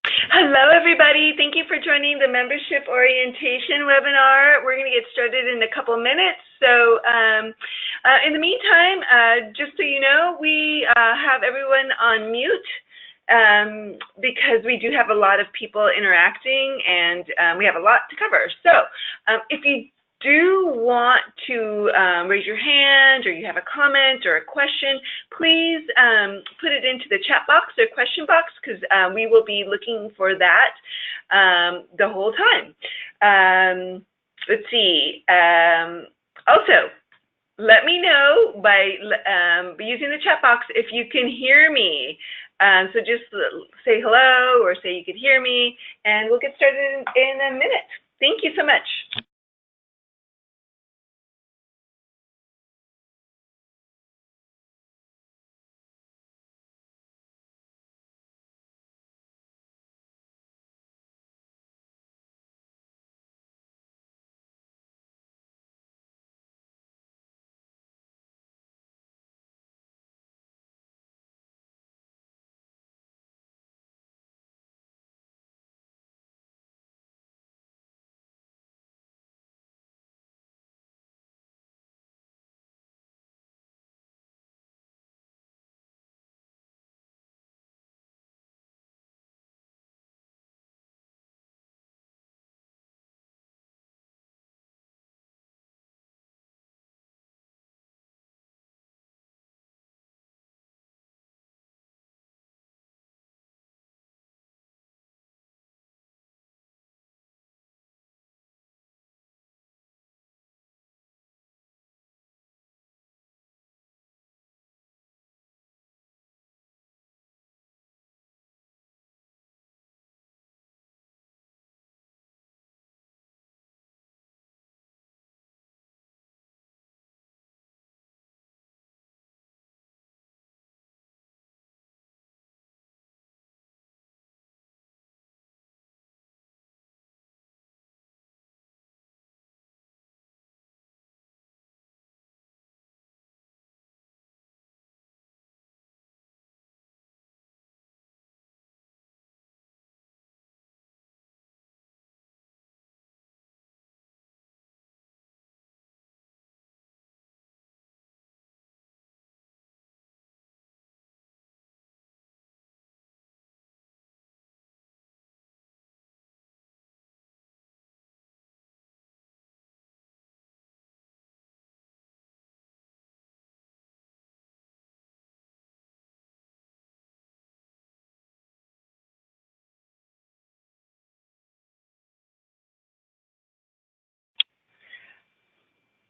Hello, everybody. Thank you for joining the membership orientation webinar. We're going to get started in a couple minutes. So in the meantime, just so you know, we have everyone on mute because we do have a lot of people interacting and we have a lot to cover. So if you do want to raise your hand or you have a comment or a question, please put it into the chat box or question box because we will be looking for that the whole time. Let's see. Also, let me know by using the chat box if you can hear me. So just say hello or say you could hear me, and we'll get started in a minute. Thank you so much.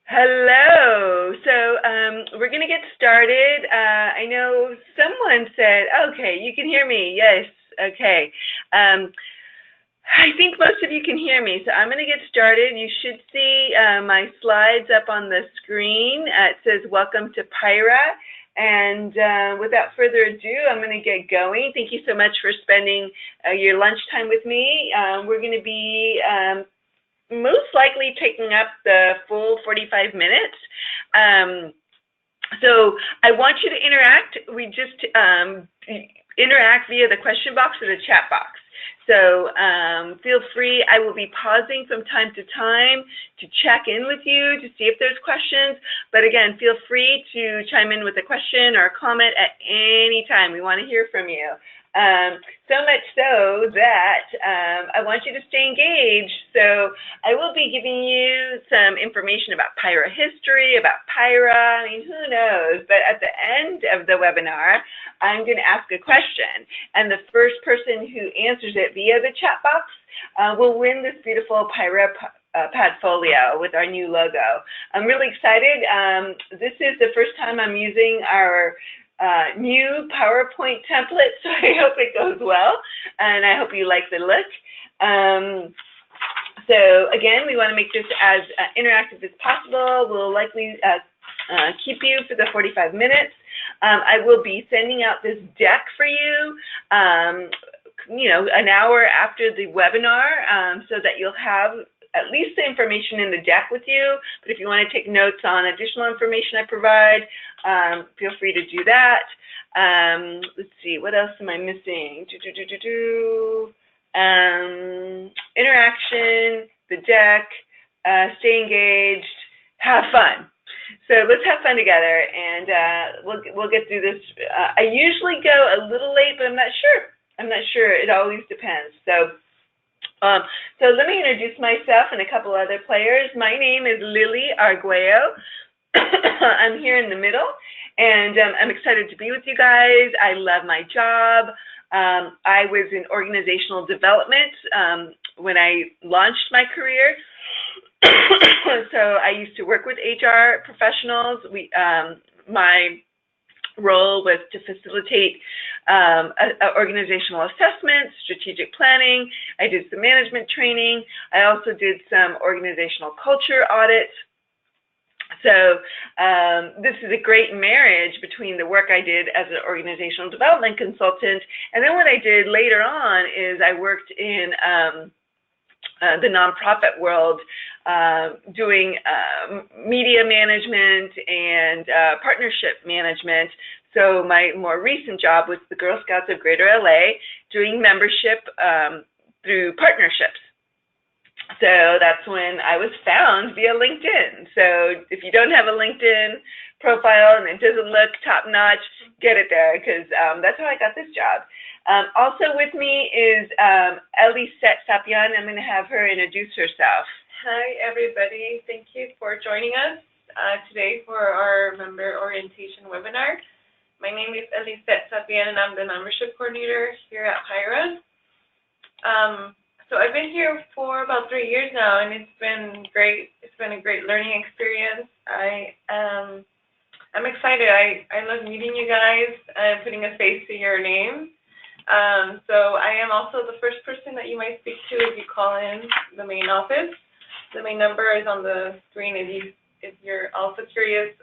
Hello. So we're going to get started. I know someone said, okay, you can hear me. Yes. Okay. I think most of you can hear me, so I'm going to get started. You should see my slides up on the screen. It says, welcome to PIHRA. And without further ado, I'm going to get going. Thank you so much for spending your lunchtime with me. We're going to be most likely taking up the full 45 minutes. So I want you to interact. We just interact via the question box or the chat box. So feel free. I will be pausing from time to time to check in with you to see if there's questions. But again, feel free to chime in with a question or a comment at any time. We want to hear from you. So much so that I want you to stay engaged. So I will be giving you some information about PIHRA history, about PIHRA. I mean, who knows? But at the end of the webinar, I'm going to ask a question. And the first person who answers it via the chat box will win this beautiful PIHRA Padfolio with our new logo. I'm really excited. This is the first time I'm using our new PowerPoint template, so I hope it goes well, and I hope you like the look. So again, we want to make this as interactive as possible. We'll likely keep you for the 45 minutes. I will be sending out this deck for you, you know, an hour after the webinar, so that you'll have at least the information in the deck with you, but if you want to take notes on additional information I provide, feel free to do that. Let's see, what else am I missing? Interaction, the deck, stay engaged, have fun. So let's have fun together, and we'll get through this. I usually go a little late, but I'm not sure. It always depends. So let me introduce myself and a couple other players. My name is Lily Arguello. I'm here in the middle, and I'm excited to be with you guys. I love my job. I was in organizational development when I launched my career. So I used to work with HR professionals. My role was to facilitate organizational assessment, strategic planning. I did some management training. I also did some organizational culture audits. So this is a great marriage between the work I did as an organizational development consultant, and then what I did later on is I worked in the nonprofit world, doing media management and partnership management. So my more recent job was the Girl Scouts of Greater LA, doing membership through partnerships. So that's when I was found via LinkedIn. So if you don't have a LinkedIn profile and it doesn't look top-notch, get it there, because that's how I got this job. Also with me is Elisette Sapian. I'm going to have her introduce herself. Hi, everybody. Thank you for joining us today for our member orientation webinar. My name is Elisette Sapian, and I'm the membership coordinator here at PIHRA. So I've been here for about 3 years now, and it's been great. It's been a great learning experience. I'm excited. I love meeting you guys and putting a face to your name. So I am also the first person that you might speak to if you call in the main office. The main number is on the screen if you're also curious.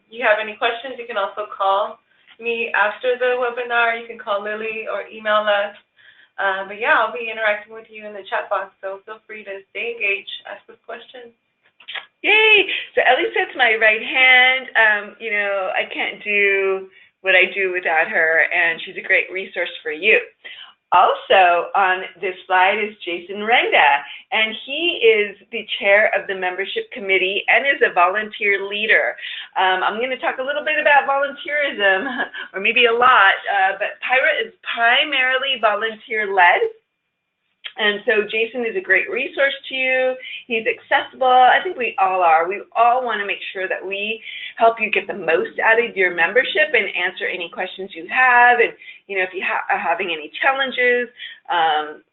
You have any questions, you can also call me after the webinar. You can call Lily or email us. But yeah, I'll be interacting with you in the chat box, so feel free to stay engaged, ask us questions. Yay! So Elisette's my right hand. You know, I can't do what I do without her, and she's a great resource for you. Also on this slide is Jason Renda, and he is the chair of the membership committee and is a volunteer leader. I'm going to talk a little bit about volunteerism, or maybe a lot, but PIHRA is primarily volunteer-led. And so Jason is a great resource to you. He's accessible. I think we all are. We all want to make sure that we help you get the most out of your membership and answer any questions you have. And, you know, if you are having any challenges,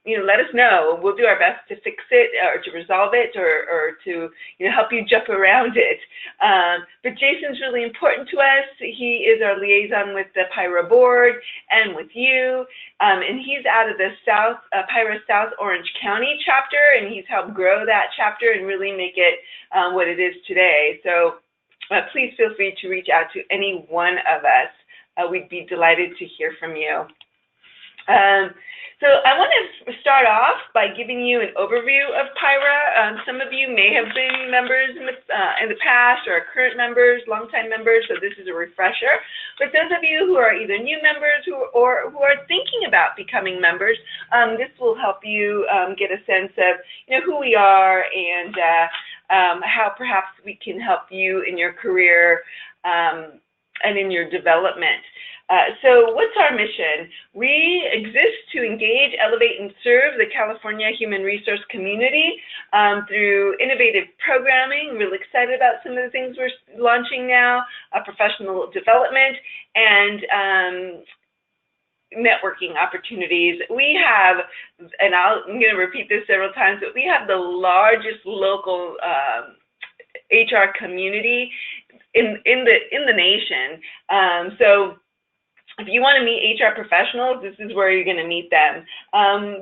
you know, let us know. We'll do our best to fix it or to resolve it or to, you know, help you jump around it. But Jason's really important to us. He is our liaison with the PIHRA board and with you. And he's out of the PIHRA South Orange County chapter, and he's helped grow that chapter and really make it what it is today. So please feel free to reach out to any one of us. We'd be delighted to hear from you. So I want to start off by giving you an overview of PIHRA. Some of you may have been members in the past or are current members, longtime members, so this is a refresher. But those of you who are either new members or who are thinking about becoming members, this will help you get a sense of, you know, who we are and how perhaps we can help you in your career and in your development. So what's our mission? We exist to engage, elevate, and serve the California human resource community through innovative programming. Really excited about some of the things we're launching now, professional development, and networking opportunities. We have, and I'm going to repeat this several times, but we have the largest local HR community in the nation. So if you want to meet HR professionals, this is where you're going to meet them.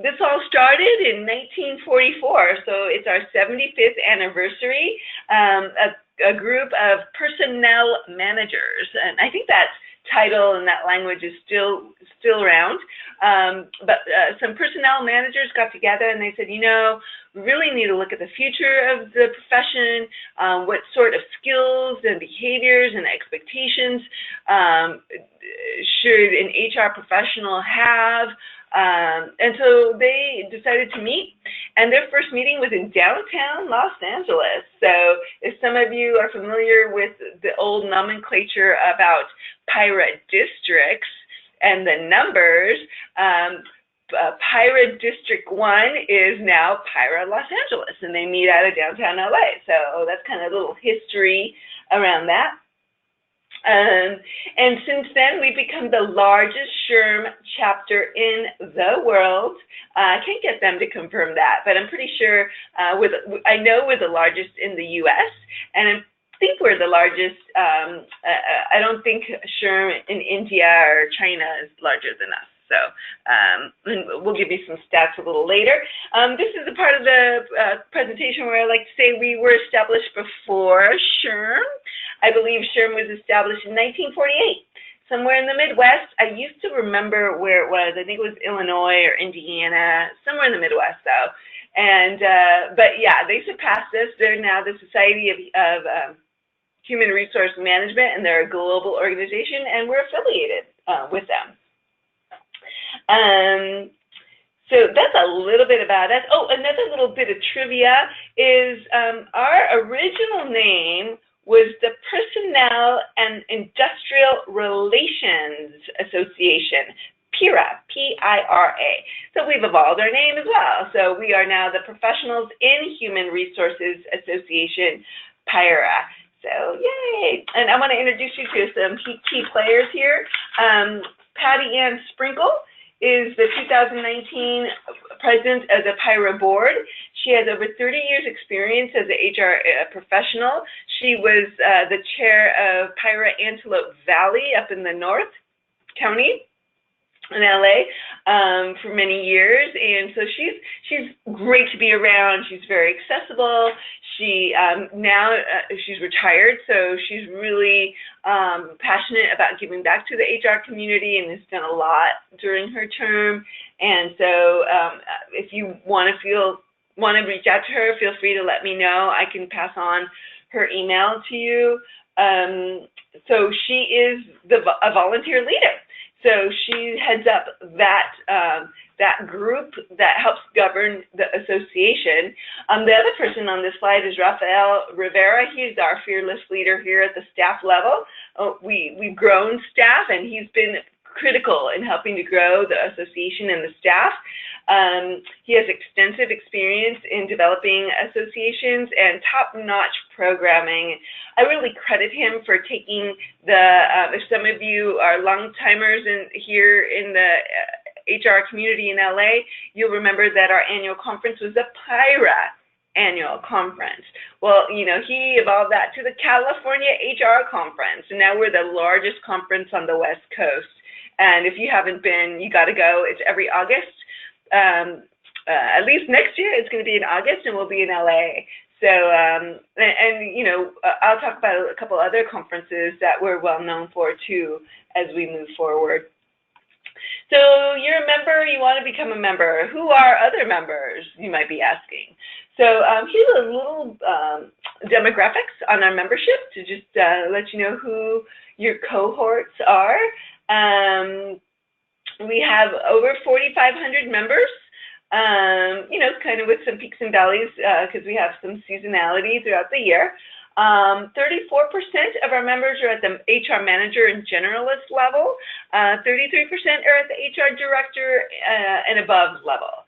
This all started in 1944, so it's our 75th anniversary. A group of personnel managers, and I think that title and that language is still around. But some personnel managers got together and they said, you know, we really need to look at the future of the profession, what sort of skills and behaviors and expectations should an HR professional have. And so they decided to meet, and their first meeting was in downtown Los Angeles. So if some of you are familiar with the old nomenclature about PIHRA districts and the numbers, PIHRA District 1 is now PIHRA Los Angeles, and they meet out of downtown LA. So that's kind of a little history around that. And since then, we've become the largest SHRM chapter in the world. I can't get them to confirm that, but I'm pretty sure, I know we're the largest in the U.S., and I think we're the largest. I don't think SHRM in India or China is larger than us. So and we'll give you some stats a little later. This is a part of the presentation where I like to say we were established before SHRM. I believe SHRM was established in 1948, somewhere in the Midwest. I used to remember where it was. I think it was Illinois or Indiana, somewhere in the Midwest, though. And but yeah, they surpassed us. They're now the Society of Human Resource Management, and they're a global organization, and we're affiliated with them. So that's a little bit about us. Oh, another little bit of trivia is our original name was the Personnel and Industrial Relations Association, PIHRA, P-I-R-A. So we've evolved our name as well. So we are now the Professionals in Human Resources Association, PIHRA. So yay! And I want to introduce you to some key players here. Patty Ann Sprinkle is the 2019 president of the PIHRA board. She has over 30 years experience as an HR professional. She was the chair of PIHRA Antelope Valley up in the North County in LA for many years, and so she's great to be around. She's very accessible. She now she's retired, so she's really passionate about giving back to the HR community and has done a lot during her term. And so if you want to reach out to her, feel free to let me know. I can pass on her email to you. So she is a volunteer leader. So she heads up that group that helps govern the association. The other person on this slide is Rafael Rivera. He's our fearless leader here at the staff level. We've grown staff, and he's been critical in helping to grow the association and the staff. He has extensive experience in developing associations and top-notch programming. I really credit him for taking if some of you are long-timers here in the HR community in LA, you'll remember that our annual conference was the PIHRA annual conference. Well, you know, he evolved that to the California HR conference, and now we're the largest conference on the West Coast. And if you haven't been, you got to go. It's every August. At least next year, it's going to be in August, and we'll be in LA. So, and you know, I'll talk about a couple other conferences that we're well known for too as we move forward. So you're a member, you want to become a member. Who are other members, you might be asking. So here's a little demographics on our membership to just let you know who your cohorts are. We have over 4,500 members, you know, kind of with some peaks and valleys because we have some seasonality throughout the year. 34% of our members are at the HR manager and generalist level. 33% are at the HR director and above level.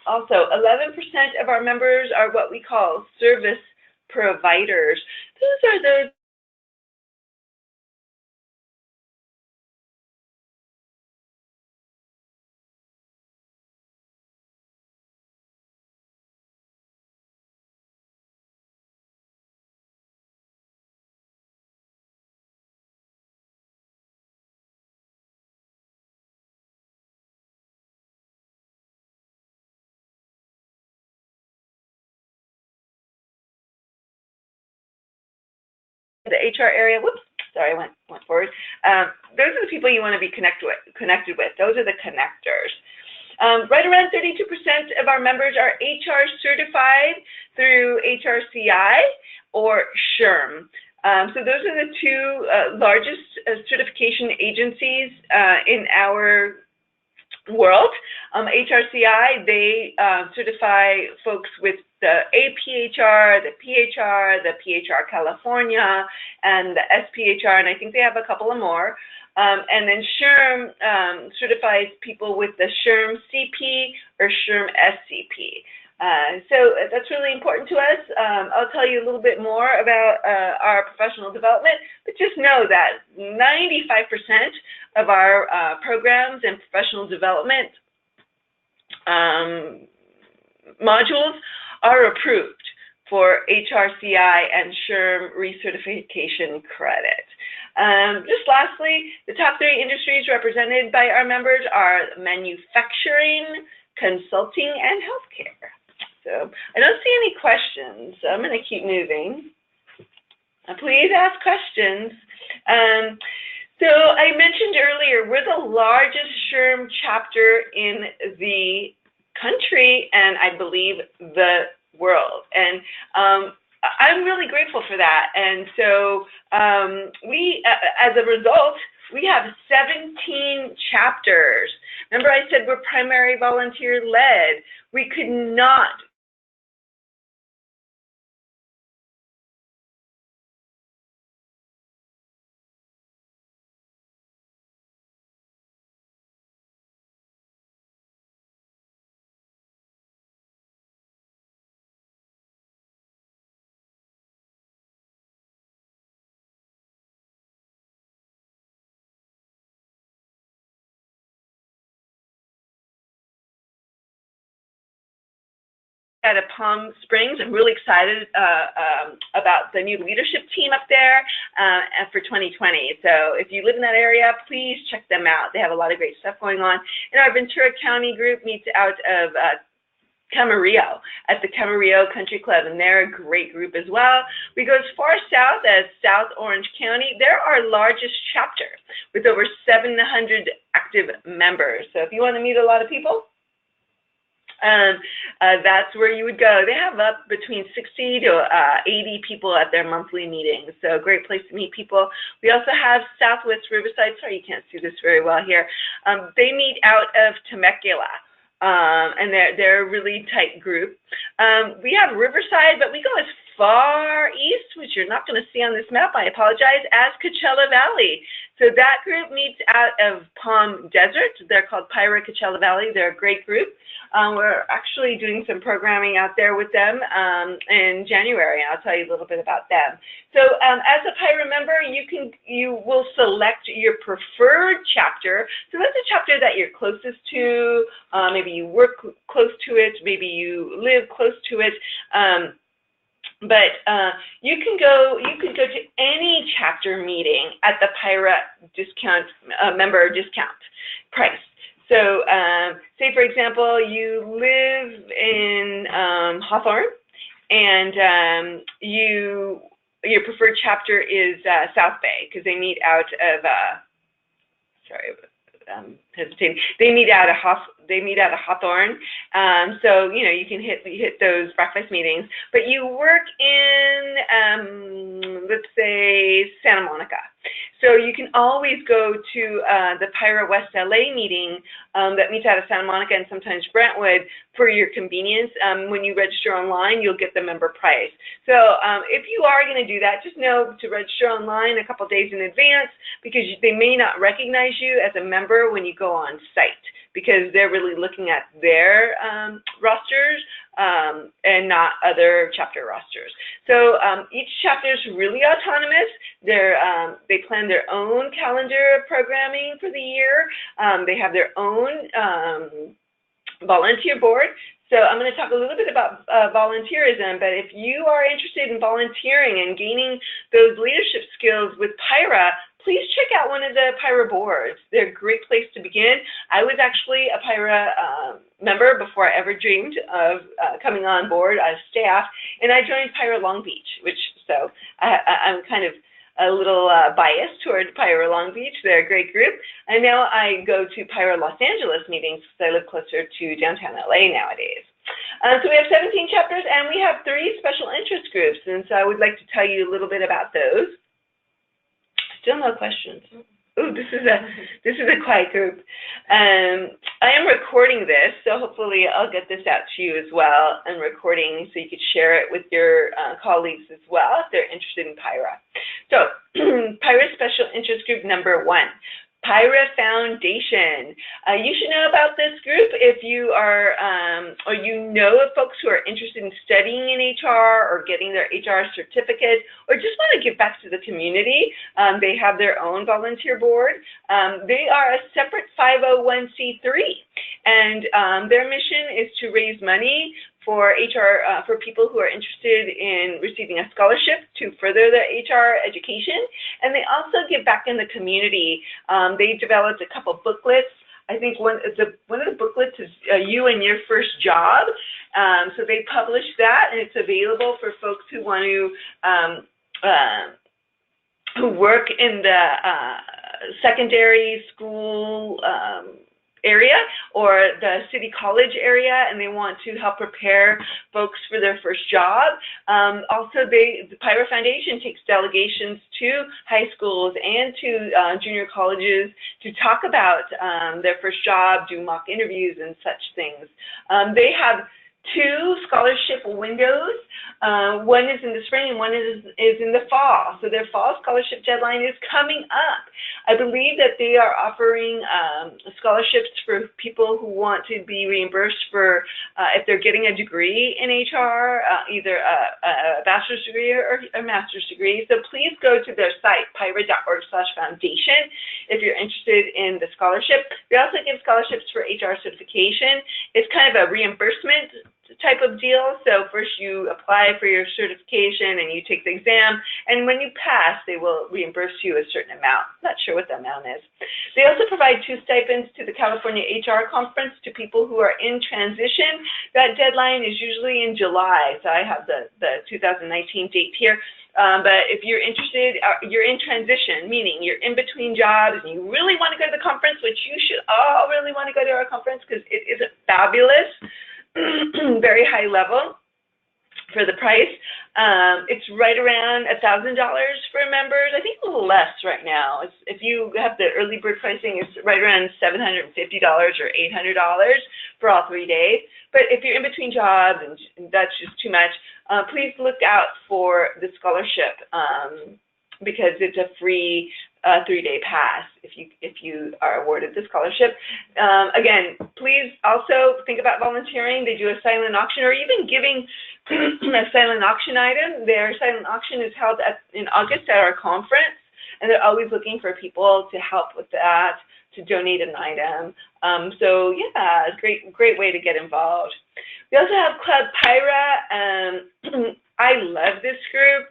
Also, 11% of our members are what we call service providers. Those are those the HR area. Whoops, Sorry, I went forward. Those are the people you want to be connected with. Those are the connectors. Right around 32% of our members are HR certified through HRCI or SHRM. So those are the two largest certification agencies in our world. HRCI, they certify folks with the APHR, the PHR, the PHR California, and the SPHR, and I think they have a couple of more. And then SHRM certifies people with the SHRM CP or SHRM SCP. So that's really important to us. I'll tell you a little bit more about our professional development, but just know that 95% of our programs and professional development modules are approved for HRCI and SHRM recertification credit. Just lastly, the top 3 industries represented by our members are manufacturing, consulting, and healthcare. So I don't see any questions, so I'm going to keep moving. Please ask questions. So I mentioned earlier, we're the largest SHRM chapter in the country and I believe the world. And I'm really grateful for that. And so we, as a result, we have 17 chapters. Remember I said we're primary volunteer led. We could not at Palm Springs. I'm really excited about the new leadership team up there for 2020. So if you live in that area, please check them out. They have a lot of great stuff going on. And our Ventura County group meets out of Camarillo at the Camarillo Country Club, and they're a great group as well. We go as far south as South Orange County. They're our largest chapter with over 700 active members. So if you want to meet a lot of people, that's where you would go. They have up between 60 to 80 people at their monthly meetings, so great place to meet people. We also have Southwest Riverside. Sorry, you can't see this very well here. They meet out of Temecula, and they're a really tight group. We have Riverside, but we go as far east, which you're not going to see on this map, I apologize, as Coachella Valley. So that group meets out of Palm Desert. They're called PIHRA Coachella Valley. They're a great group. We're actually doing some programming out there with them in January. I'll tell you a little bit about them. So as a PIHRA member, you will select your preferred chapter. So that's a chapter that you're closest to. Maybe you work close to it. Maybe you live close to it. But you can go to any chapter meeting at the PIHRA discount member discount price. So say, for example, you live in Hawthorne, and your preferred chapter is South Bay, because they meet out of hesitating. They meet out of Hawthorne. So you can hit those breakfast meetings. But you work in let's say Santa Monica. So you can always go to the PIHRA West LA meeting that meets out of Santa Monica and sometimes Brentwood for your convenience. When you register online, you'll get the member price. So if you are going to do that, just know to register online a couple days in advance, because they may not recognize you as a member when you go on site, because they're really looking at their rosters and not other chapter rosters. So each chapter is really autonomous. They plan their own calendar of programming for the year. They have their own volunteer board. So I'm going to talk a little bit about volunteerism, but if you are interested in volunteering and gaining those leadership skills with PIHRA, please check out one of the PIHRA boards. They're a great place to begin. I was actually a PIHRA member before I ever dreamed of coming on board as staff, and I joined PIHRA Long Beach, so I'm kind of a little bias toward PIHRA Long Beach. They're a great group. And now I go to PIHRA Los Angeles meetings because I live closer to downtown LA nowadays. So we have 17 chapters, and we have 3 special interest groups, and so I would like to tell you a little bit about those. Still no questions. Ooh, this is a quiet group. I am recording this, so hopefully I'll get this out to you as well. I'm recording so you could share it with your colleagues as well if they're interested in PIHRA. So PIHRA Special Interest Group number 1. PIHRA Foundation. You should know about this group if you are, or you know of folks who are interested in studying in HR or getting their HR certificate, or just want to give back to the community. They have their own volunteer board. They are a separate 501c3, and their mission is to raise money for HR, for people who are interested in receiving a scholarship to further their HR education, and they also give back in the community. They developed a couple booklets. I think one of the booklets is You and Your First Job. So they published that, and it's available for folks who want to who work in the secondary school area or the city college area, and they want to help prepare folks for their first job. Also, the PIHRA Foundation takes delegations to high schools and to junior colleges to talk about their first job, do mock interviews and such things. They have 2 scholarship windows. One is in the spring and one is in the fall. So their fall scholarship deadline is coming up. I believe that they are offering scholarships for people who want to be reimbursed for if they're getting a degree in HR, either a bachelor's degree or a master's degree. So please go to their site, pihra.org/foundation, if you're interested in the scholarship. They also give scholarships for HR certification. It's kind of a reimbursement type of deal. So first you apply for your certification and you take the exam, and when you pass, they will reimburse you a certain amount. Not sure what the amount is. They also provide 2 stipends to the California HR Conference to people who are in transition. That deadline is usually in July, so I have the 2019 date here. But if you're interested, you're in transition, meaning you're in between jobs and you really want to go to the conference, which you should all really want to go to our conference because it is fabulous. Very high level for the price. It's right around $1,000 for members. I think a little less right now. If you have the early bird pricing, it's right around $750 or $800 for all 3 days. But if you're in between jobs and that's just too much, please look out for the scholarship because it's a free 3-day pass if you are awarded the scholarship. Again, please also think about volunteering. They do a silent auction or even giving a silent auction item. Their silent auction is held in August at our conference, and they're always looking for people to help with that, to donate an item. So yeah, great way to get involved. We also have Club PIHRA. I love this group.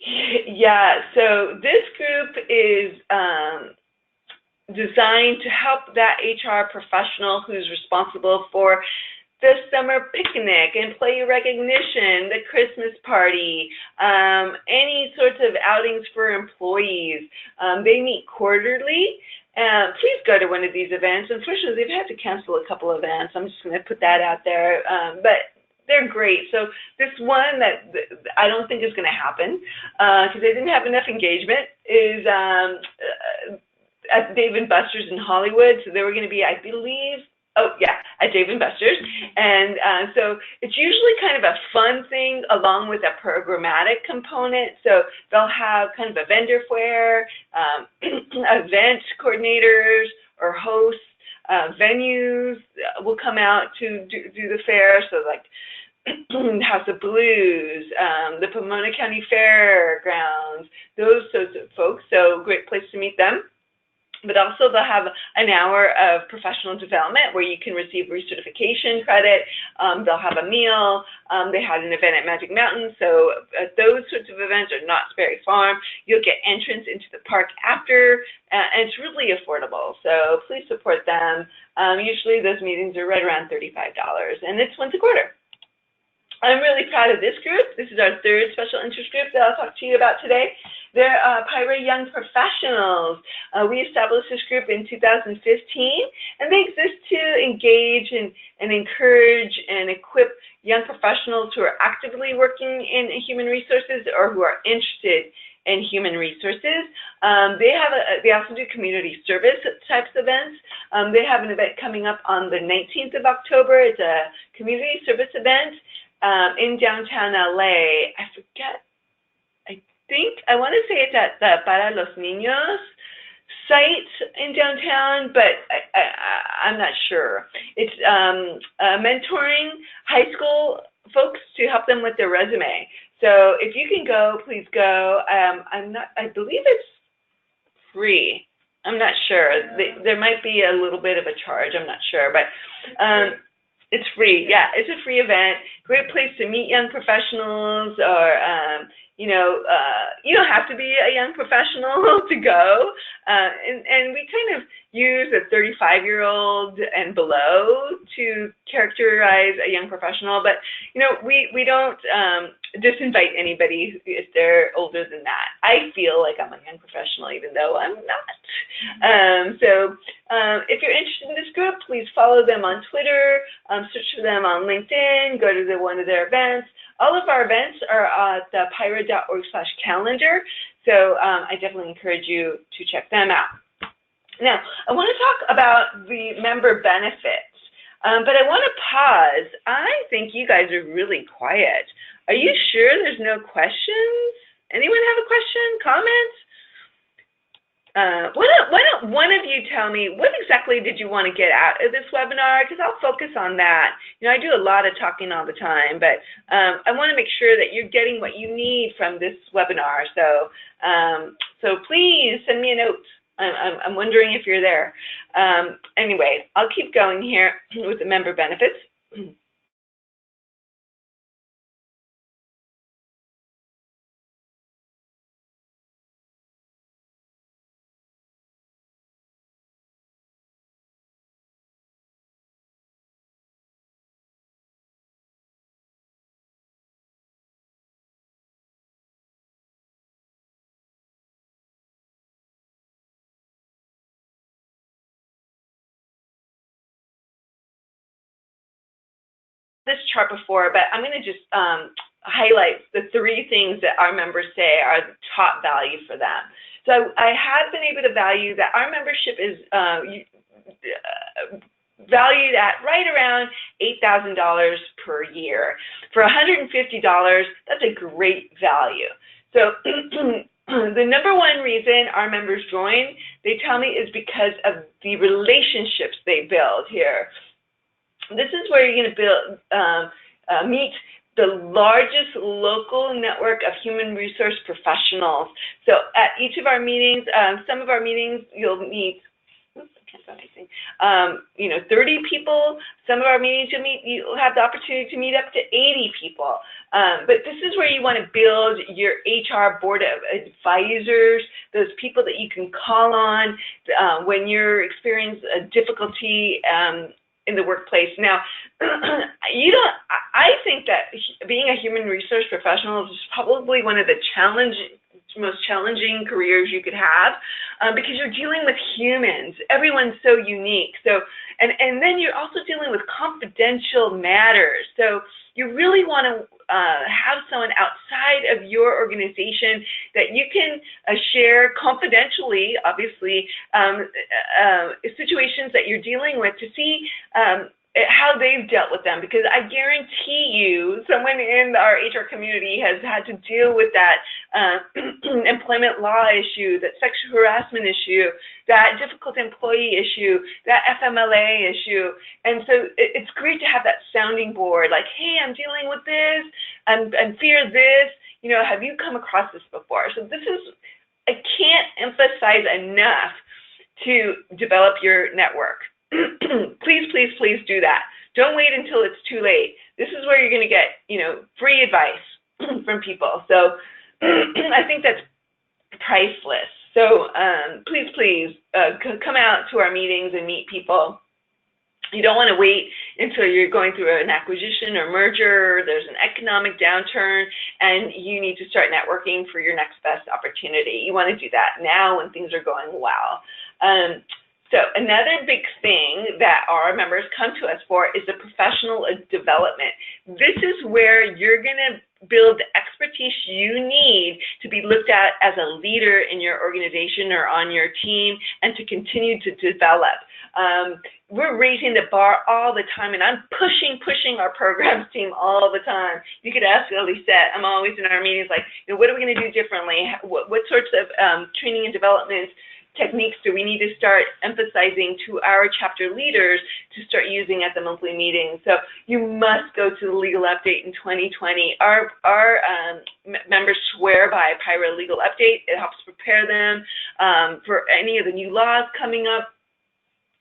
Yeah, so this group is designed to help that HR professional who's responsible for the summer picnic, employee recognition, the Christmas party, any sorts of outings for employees. They meet quarterly. Please go to one of these events. Unfortunately, they've had to cancel a couple events. I'm just going to put that out there. But they're great. So this one that I don't think is going to happen because they didn't have enough engagement is at Dave & Buster's in Hollywood. So they were going to be, I believe, at Dave & Buster's. And so it's usually kind of a fun thing along with a programmatic component. So they'll have kind of a vendor fair, event coordinators or hosts, venues will come out to do the fair. So like House of Blues, the Pomona County Fairgrounds, those sorts of folks. So great place to meet them. But also they'll have an hour of professional development where you can receive recertification credit. They'll have a meal. They had an event at Magic Mountain. So those sorts of events are Knott's Berry Farm. You'll get entrance into the park after, and it's really affordable. So please support them. Usually those meetings are right around $35, and it's once a quarter. I'm really proud of this group. This is our third special interest group that I'll talk to you about today. They're PIHRA Young Professionals. We established this group in 2015, and they exist to engage and encourage and equip young professionals who are actively working in human resources or who are interested in human resources. They also do community service types of events. They have an event coming up on the 19th of October. It's a community service event in downtown LA. I want to say it's at the Para los Niños site in downtown, but I'm not sure. It's mentoring high school folks to help them with their resume. So if you can go, please go. I believe it's free. I'm not sure. There might be a little bit of a charge. I'm not sure, but it's free. Yeah, it's a free event. Great place to meet young professionals, or you don't have to be a young professional to go. And we kind of use a 35-year-old and below to characterize a young professional, but we don't disinvite anybody if they're older than that. I feel like I'm a young professional even though I'm not. So if you're interested in this group, please follow them on Twitter, search for them on LinkedIn, go to one of their events. All of our events are at the PIHRA.org/calendar, so I definitely encourage you to check them out. Now, I want to talk about the member benefits, but I want to pause. I think you guys are really quiet. Are you sure there's no questions? Anyone have a question, comment? Why don't one of you tell me, what exactly did you want to get out of this webinar? Because I'll focus on that. I do a lot of talking all the time, but I want to make sure that you're getting what you need from this webinar. So please send me a note. I'm wondering if you're there. Anyway, I'll keep going here with the member benefits. This chart before, but I'm going to just highlight the three things that our members say are the top value for them. So I have been able to value that our membership is valued at right around $8,000 per year. For $150, that's a great value. So the number one reason our members join, they tell me, is because of the relationships they build here. This is where you're going to meet the largest local network of human resource professionals. So at each of our meetings, some of our meetings, you'll meet, 30 people. Some of our meetings you'll have the opportunity to meet up to 80 people. But this is where you want to build your HR board of advisors, those people that you can call on when you're experiencing a difficulty in the workplace. Now, I think that being a human resource professional is probably one of the most challenging careers you could have, because you're dealing with humans. Everyone's so unique. So, and then you're also dealing with confidential matters. So you really want to have someone outside of your organization that you can share confidentially, obviously, situations that you're dealing with to see how they've dealt with them, because I guarantee you someone in our HR community has had to deal with that employment law issue, that sexual harassment issue, that difficult employee issue, that FMLA issue. And so it's great to have that sounding board, like, hey, I'm dealing with this, and fear this, have you come across this before? So this is, I can't emphasize enough to develop your network. Please, please, please do that. Don't wait until it's too late. This is where you're going to get, free advice from people. So I think that's priceless. So please, please come out to our meetings and meet people. You don't want to wait until you're going through an acquisition or merger, or there's an economic downturn, and you need to start networking for your next best opportunity. You want to do that now when things are going well. So another big thing that our members come to us for is the professional development. This is where you're going to build the expertise you need to be looked at as a leader in your organization or on your team, and to continue to develop. We're raising the bar all the time, and I'm pushing our programs team all the time. You could ask Lisette. I'm always in our meetings like, what are we going to do differently? What sorts of training and development techniques do we need to start emphasizing to our chapter leaders to start using at the monthly meetings? So you must go to the legal update in 2020. Our members swear by PIHRA legal update. It helps prepare them for any of the new laws coming up,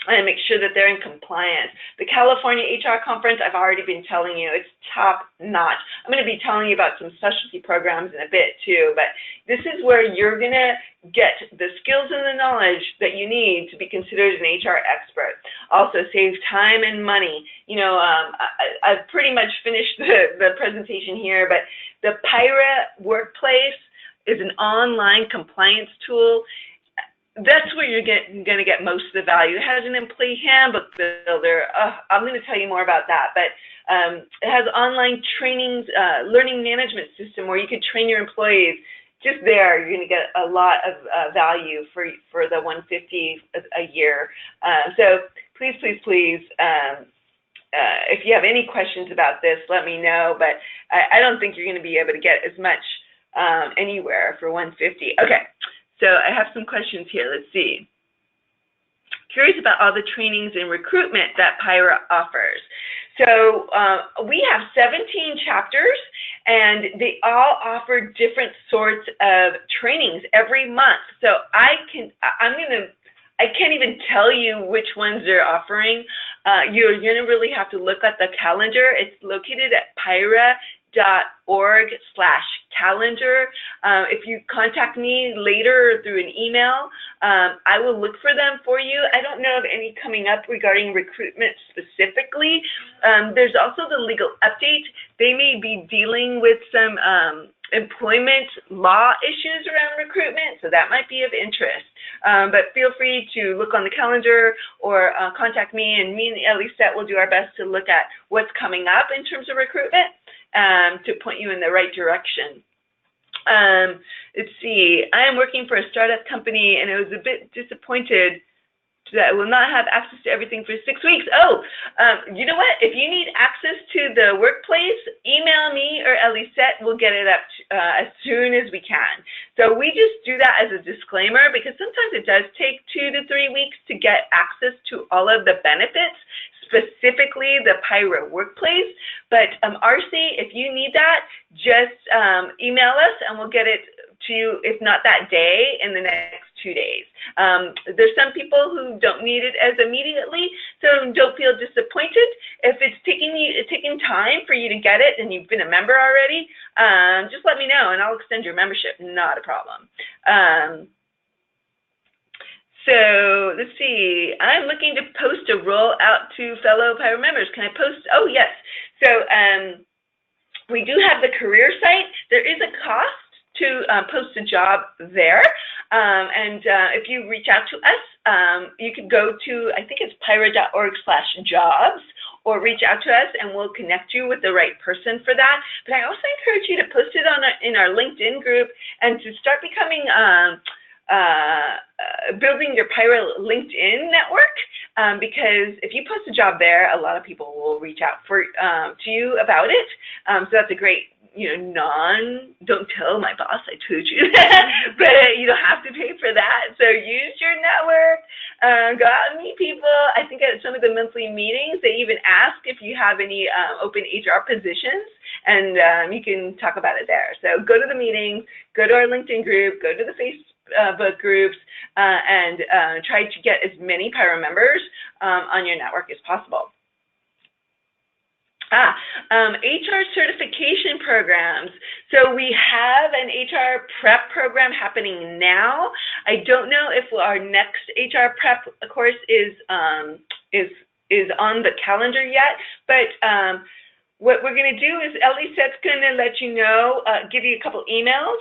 and make sure that they're in compliance. The California HR conference, I've already been telling you, it's top notch. I'm going to be telling you about some specialty programs in a bit too, but this is where you're going to get the skills and the knowledge that you need to be considered an HR expert. Also save time and money. You know, I've pretty much finished the presentation here, but the PIHRA Workplace is an online compliance tool. That's where you're going to get most of the value. It has an employee handbook builder. I'm going to tell you more about that, but it has online trainings, learning management system where you can train your employees. Just there, you're going to get a lot of value for the $150 a year. So please, if you have any questions about this, let me know. But I don't think you're going to be able to get as much anywhere for $150. Okay. So I have some questions here. Let's see. Curious about all the trainings and recruitment that PIHRA offers. So we have 17 chapters, and they all offer different sorts of trainings every month. So I can't even tell you which ones they're offering. You're going to really have to look at the calendar. It's located at PIHRA.org/calendar. If you contact me later through an email, I will look for them for you. I don't know of any coming up regarding recruitment specifically. There's also the legal update. They may be dealing with some employment law issues around recruitment, so that might be of interest. But feel free to look on the calendar or contact me, and Lisette will do our best to look at what's coming up in terms of recruitment to point you in the right direction. Let's see. I am working for a startup company, and I was a bit disappointed that I will not have access to everything for 6 weeks. You know what? If you need access to the workplace, email me or Lisette. We'll get it up as soon as we can. So we just do that as a disclaimer because sometimes it does take 2 to 3 weeks to get access to all of the benefits, specifically the PIHRA Workplace. But RC, if you need that, just email us and we'll get it to you, if not that day, in the next 2 days. There's some people who don't need it as immediately, so don't feel disappointed. If it's taking time for you to get it and you've been a member already, just let me know and I'll extend your membership, not a problem. So let's see, I'm looking to post a roll out to fellow PIHRA members. Can I post? Oh, yes. So we do have the career site. There is a cost to post a job there. And if you reach out to us, you can go to, I think it's PIHRA.org/jobs, or reach out to us and we'll connect you with the right person for that. But I also encourage you to post it in our LinkedIn group and to start becoming building your PIHRA LinkedIn network, because if you post a job there, a lot of people will reach out to you about it. So that's a great, don't tell my boss I told you that, but you don't have to pay for that. So use your network, go out and meet people. I think at some of the monthly meetings, they even ask if you have any open HR positions, and you can talk about it there. So go to the meetings, go to our LinkedIn group, go to the Facebook groups, and try to get as many PIHRA members on your network as possible. HR certification programs. So we have an HR prep program happening now. I don't know if our next HR prep course is is on the calendar yet, but what we're going to do is Elisette's going to let you know, give you a couple emails.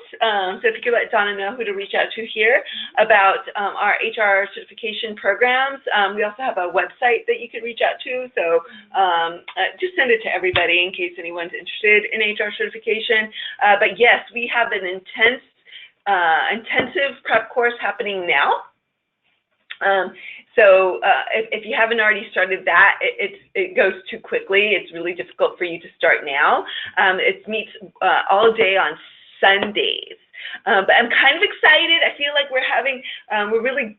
So if you could let Donna know who to reach out to here about our HR certification programs. We also have a website that you could reach out to. So just send it to everybody in case anyone's interested in HR certification. But yes, we have an intensive prep course happening now. So if you haven't already started that, it goes too quickly. It's really difficult for you to start now. It meets all day on Sundays. But I'm kind of excited. I feel like we're really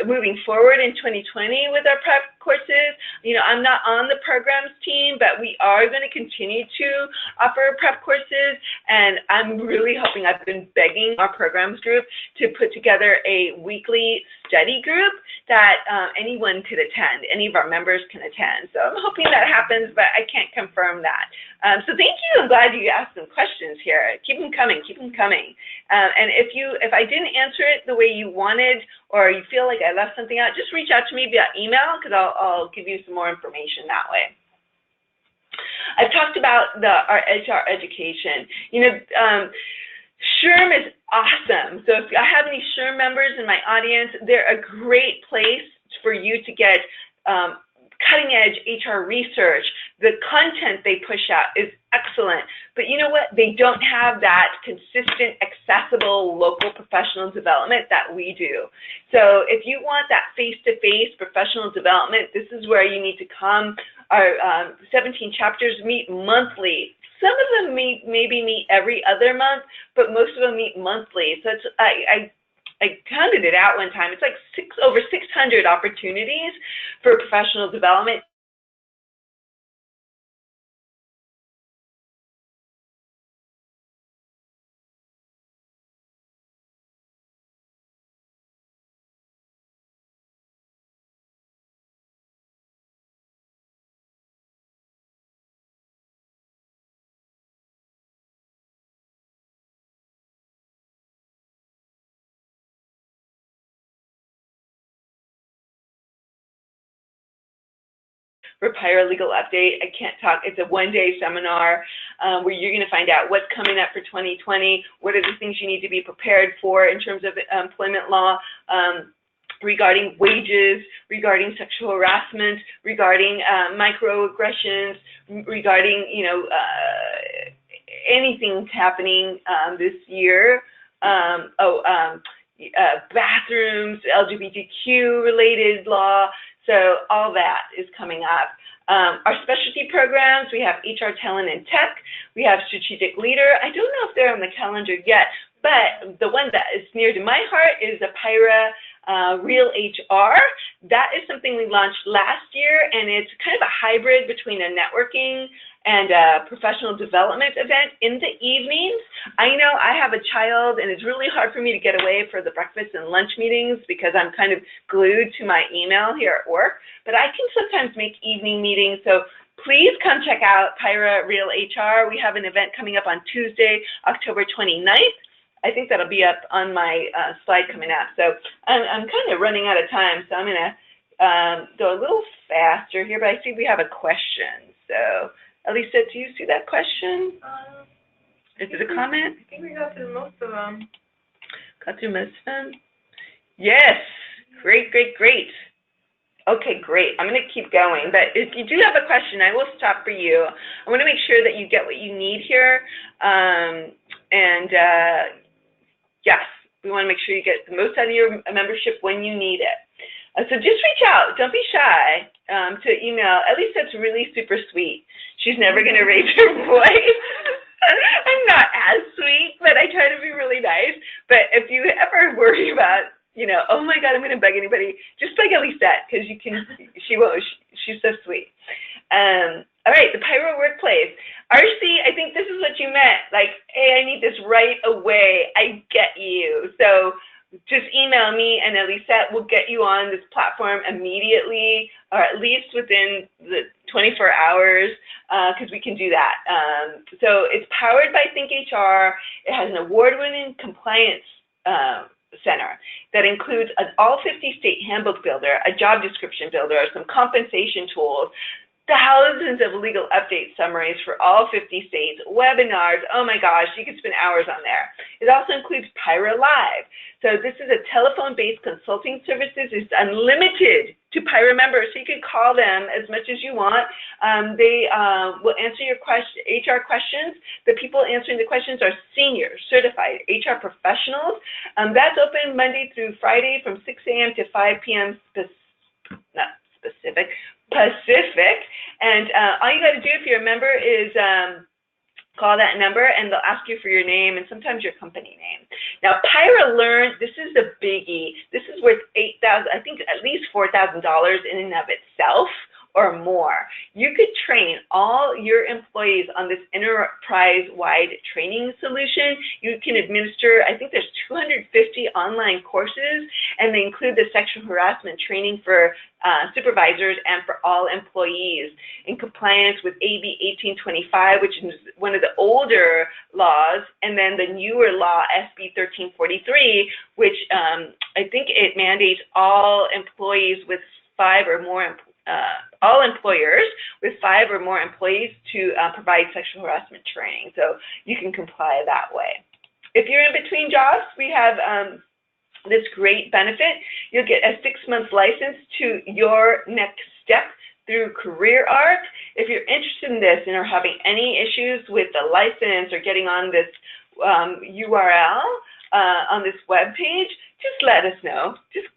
moving forward in 2020 with our prep courses. You know, I'm not on the programs team, but we are going to continue to offer prep courses, and I'm really hoping, I've been begging our programs group to put together a weekly study group that anyone could attend, any of our members can attend. So I'm hoping that happens, but I can't confirm that. So thank you. I'm glad you asked some questions here. Keep them coming, keep them coming. And if I didn't answer it the way you wanted, or you feel like I left something out, just reach out to me via email, because I'll give you some more information that way. I've talked about our HR education. You know, SHRM is awesome. So if I have any SHRM members in my audience, they're a great place for you to get cutting-edge HR research. The content they push out is excellent, but you know what? They don't have that consistent, accessible, local professional development that we do. So if you want that face-to-face professional development, this is where you need to come. Our 17 chapters meet monthly. Some of them maybe meet every other month, but most of them meet monthly. So it's, I counted it out one time. It's like over 600 opportunities for professional development. For PIHRA Legal Update, I can't talk. It's a one-day seminar where you're going to find out what's coming up for 2020, what are the things you need to be prepared for in terms of employment law, regarding wages, regarding sexual harassment, regarding microaggressions, regarding, you know, anything happening this year. Bathrooms, LGBTQ-related law. So all that is coming up. Our specialty programs, we have HR Talent and Tech. We have Strategic Leader. I don't know if they're on the calendar yet, but the one that is near to my heart is the PIHRA Real HR. That is something we launched last year, and it's kind of a hybrid between a networking and a professional development event in the evenings. I know I have a child, and it's really hard for me to get away for the breakfast and lunch meetings because I'm kind of glued to my email here at work, but I can sometimes make evening meetings. So please come check out PIHRA Real HR. We have an event coming up on Tuesday, October 29th. I think that'll be up on my slide coming up. So I'm kind of running out of time, so I'm going to go a little faster here, but I see we have a question. So Elisa, do you see that question? Is it a comment? I think we got through most of them. Got through most of them? Yes. Great, great, great. Okay, great. I'm going to keep going, but if you do have a question, I will stop for you. I want to make sure that you get what you need here, yes, we want to make sure you get the most out of your membership when you need it. So just reach out. Don't be shy to email. At least that's really super sweet. She's never going to raise her voice. I'm not as sweet, but I try to be really nice. But if you ever worry about, you know, oh my God, I'm going to bug anybody, just bug Elisette, because you can. She won't. She's so sweet. All right, the PIHRA workplace. RC, I think this is what you meant. Like, hey, I need this right away. I get you. So just email me, and Elisette will get you on this platform immediately, or at least within the 24 hours, because we can do that. So it's powered by ThinkHR. It has an award-winning compliance Center that includes an all 50 state handbook builder, a job description builder, some compensation tools, thousands of legal update summaries for all 50 states, webinars. Oh my gosh, you could spend hours on there. It also includes PIHRA Live. So this is a telephone-based consulting services. It's unlimited to PIHRA members, so you can call them as much as you want. They will answer your HR questions. The people answering the questions are senior certified HR professionals. That's open Monday through Friday from 6 a.m. to 5 p.m. Pacific, and all you got to do if you're a member is call that number, and they'll ask you for your name and sometimes your company name. Now, PIHRA Learn, this is a biggie. This is worth $8,000, I think at least $4,000 in and of itself or more. You could train all your employees on this enterprise-wide training solution. You can administer, I think there's 250 online courses, and they include the sexual harassment training for supervisors and for all employees in compliance with AB 1825, which is one of the older laws, and then the newer law, SB 1343, which I think it mandates all employees with all employers with 5 or more employees to provide sexual harassment training. So you can comply that way. If you're in between jobs, we have this great benefit. You'll get a 6-month license to your next step through CareerArc. If you're interested in this and are having any issues with the license or getting on this URL on this web page, just let us know. Just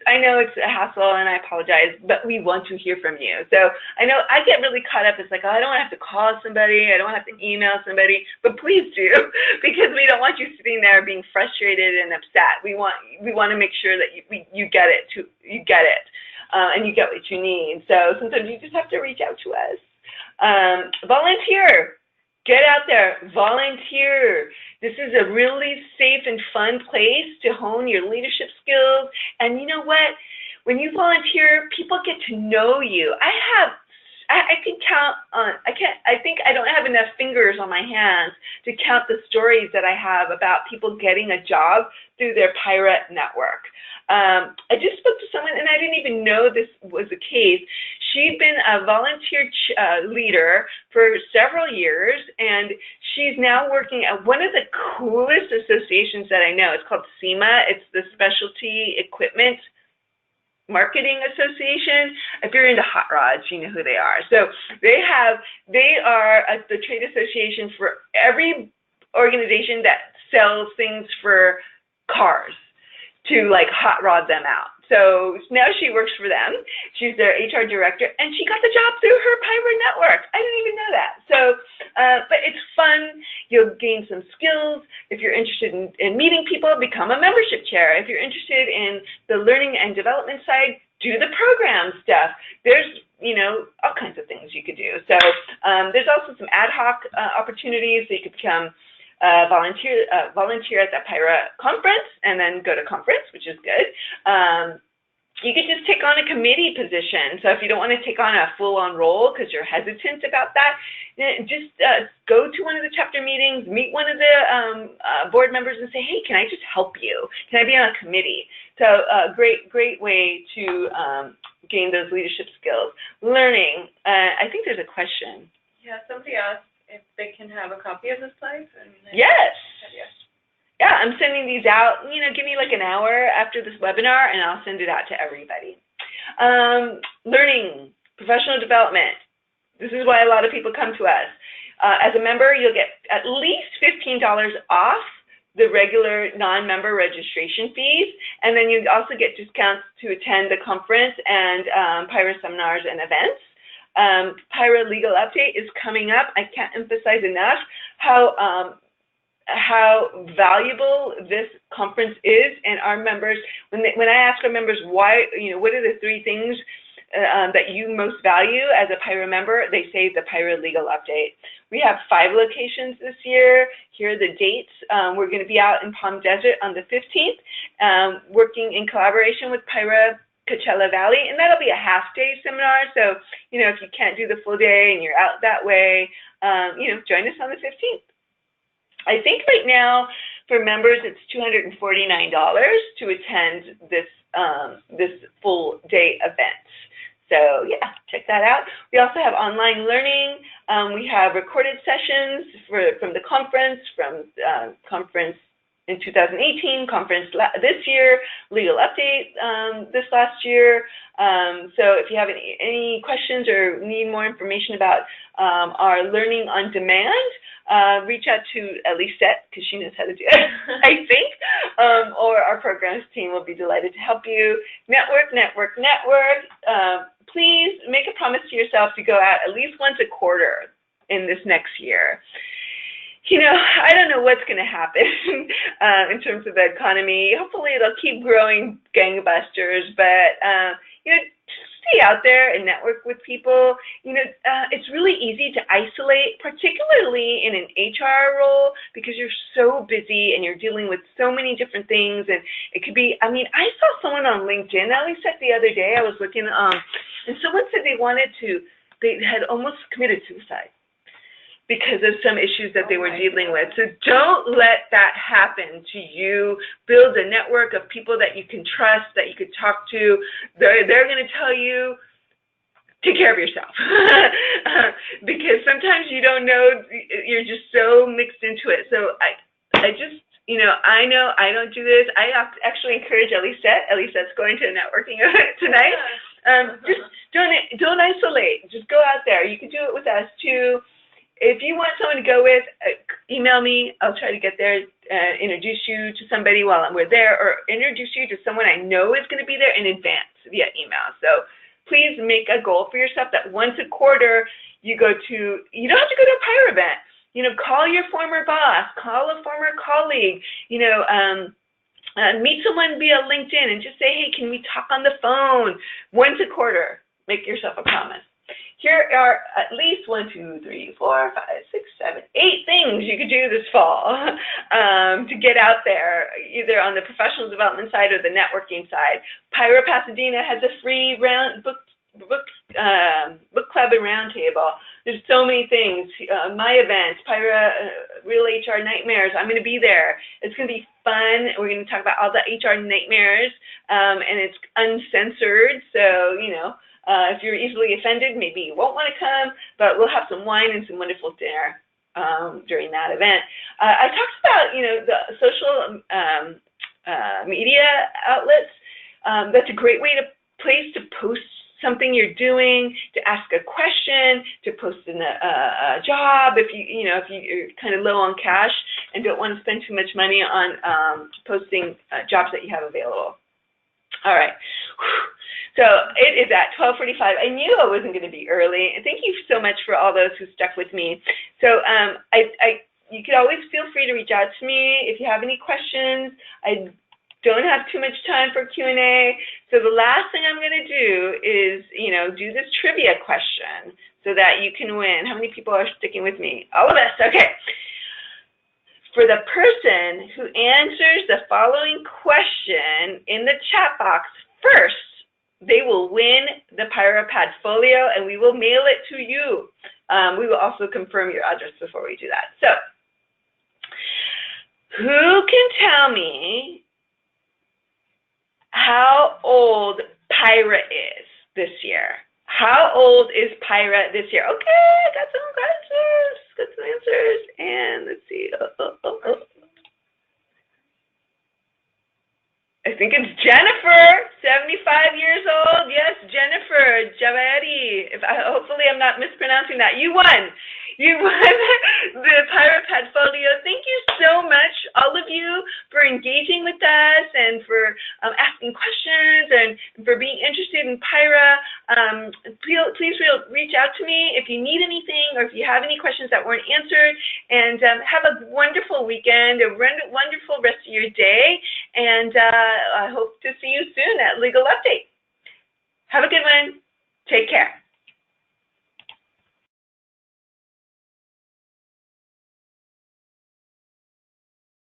I know it's a hassle and I apologize, but we want to hear from you. So I know I get really caught up. It's like, oh, I don't want to have to call somebody. I don't want to have to email somebody, but please do, because we don't want you sitting there being frustrated and upset. We want to make sure that you get it, and you get what you need. So sometimes you just have to reach out to us. Volunteer. Get out there, volunteer. This is a really safe and fun place to hone your leadership skills. And you know what? When you volunteer, people get to know you. I can count on, I think I don't have enough fingers on my hands to count the stories that I have about people getting a job through their PIHRA network. I just spoke to someone, and I didn't even know this was the case. She'd been a volunteer leader for several years, and she's now working at one of the coolest associations that I know. It's called SEMA. It's the Specialty Equipment Marketing Association. If you're into hot rods, you know who they are. So they are the trade association for every organization that sells things for cars to like hot rod them out. So now she works for them. She's their HR director, and she got the job through her PIHRA network. I didn't even know that. So, but it's fun. You'll gain some skills. If you're interested in meeting people, become a membership chair. If you're interested in the learning and development side, do the program stuff. There's, all kinds of things you could do. So there's also some ad hoc opportunities. So you could become volunteer at the PIHRA conference and then go to conference, which is good. You could just take on a committee position. So if you don't want to take on a full-on role because you're hesitant about that, just go to one of the chapter meetings, meet one of the board members and say, hey, can I just help you? Can I be on a committee? So a great way to gain those leadership skills. Learning, I think there's a question. Yeah, somebody asked if they can have a copy of the slides. Yes. Yeah, I'm sending these out. Give me like an hour after this webinar, and I'll send it out to everybody. Learning, professional development. This is why a lot of people come to us. As a member, you'll get at least $15 off the regular non-member registration fees, and then you also get discounts to attend the conference and PIHRA seminars and events. PIHRA Legal Update is coming up. I can't emphasize enough how valuable this conference is, and our members, when I ask our members why, what are the 3 things that you most value as a PIHRA member, they say the PIHRA Legal Update. We have 5 locations this year. Here are the dates. We're going to be out in Palm Desert on the 15th, working in collaboration with PIHRA Coachella Valley, and that'll be a half-day seminar. So, if you can't do the full day and you're out that way, join us on the 15th. I think right now For members, it's $249 to attend this full day event. So yeah, check that out. We also have online learning. We have recorded sessions from the conference, conference in 2018, conference this year, legal update this last year. So if you have any questions or need more information about our learning on demand, reach out to Lisette, because she knows how to do it, I think, or our programs team will be delighted to help you. Network, network, network. Please make a promise to yourself to go out at least once a quarter in this next year. You know, I don't know what's going to happen in terms of the economy. Hopefully it'll keep growing gangbusters, but, you know, stay out there and network with people. You know, it's really easy to isolate, particularly in an HR role, because you're so busy and you're dealing with so many different things. And it could be, I mean, I saw someone on LinkedIn, at least the other day, I was looking, and someone said they had almost committed suicide because of some issues that they were dealing with. So don't let that happen to you. Build a network of people that you can trust, that you could talk to. They're going to tell you, take care of yourself. Because sometimes you don't know, you're just so mixed into it. So I just, you know I don't do this. I actually encourage Elisette's going to a networking event tonight. Just don't isolate. Just go out there. You can do it with us too. If you want someone to go with, email me. I'll try to get there, introduce you to somebody while we're there, or introduce you to someone I know is going to be there in advance via email. So please make a goal for yourself that once a quarter you don't have to go to a PIHRA event. You know, call your former boss, call a former colleague, you know, meet someone via LinkedIn and just say, hey, can we talk on the phone once a quarter? Make yourself a promise. Here are at least 1, 2, 3, 4, 5, 6, 7, 8 things you could do this fall to get out there, either on the professional development side or the networking side. PIHRA Pasadena has a free book club and roundtable. There's so many things. My events, PIHRA Real HR Nightmares. I'm going to be there. It's going to be fun. We're going to talk about all the HR nightmares, and it's uncensored. So, you know, if you're easily offended, maybe you won't want to come, but we'll have some wine and some wonderful dinner during that event. I talked about, you know, the social media outlets. That's a great place to post something you're doing, to ask a question, to post in a job if you're kind of low on cash and don't want to spend too much money on posting jobs that you have available. All right. So it is at 12:45. I knew I wasn't going to be early. And thank you so much for all those who stuck with me. So you could always feel free to reach out to me if you have any questions. I don't have too much time for Q&A. So the last thing I'm going to do is, you know, do this trivia question so that you can win. How many people are sticking with me? All of us. Okay. For the person who answers the following question in the chat box first, they will win the PIHRA Padfolio, and we will mail it to you. We will also confirm your address before we do that. So, who can tell me how old PIHRA is this year? How old is PIHRA this year? Okay, got some answers, and let's see. I think it's Jennifer, 75 years old. Yes, Jennifer Javedi. Hopefully I'm not mispronouncing that. You won. You won the PIHRA Padfolio. Thank you so much, all of you, for engaging with us and for asking questions and for being interested in PIHRA. Please reach out to me if you need anything or if you have any questions that weren't answered. And have a wonderful weekend, a wonderful rest of your day. And I hope to see you soon at Legal Update. Have a good one. Take care.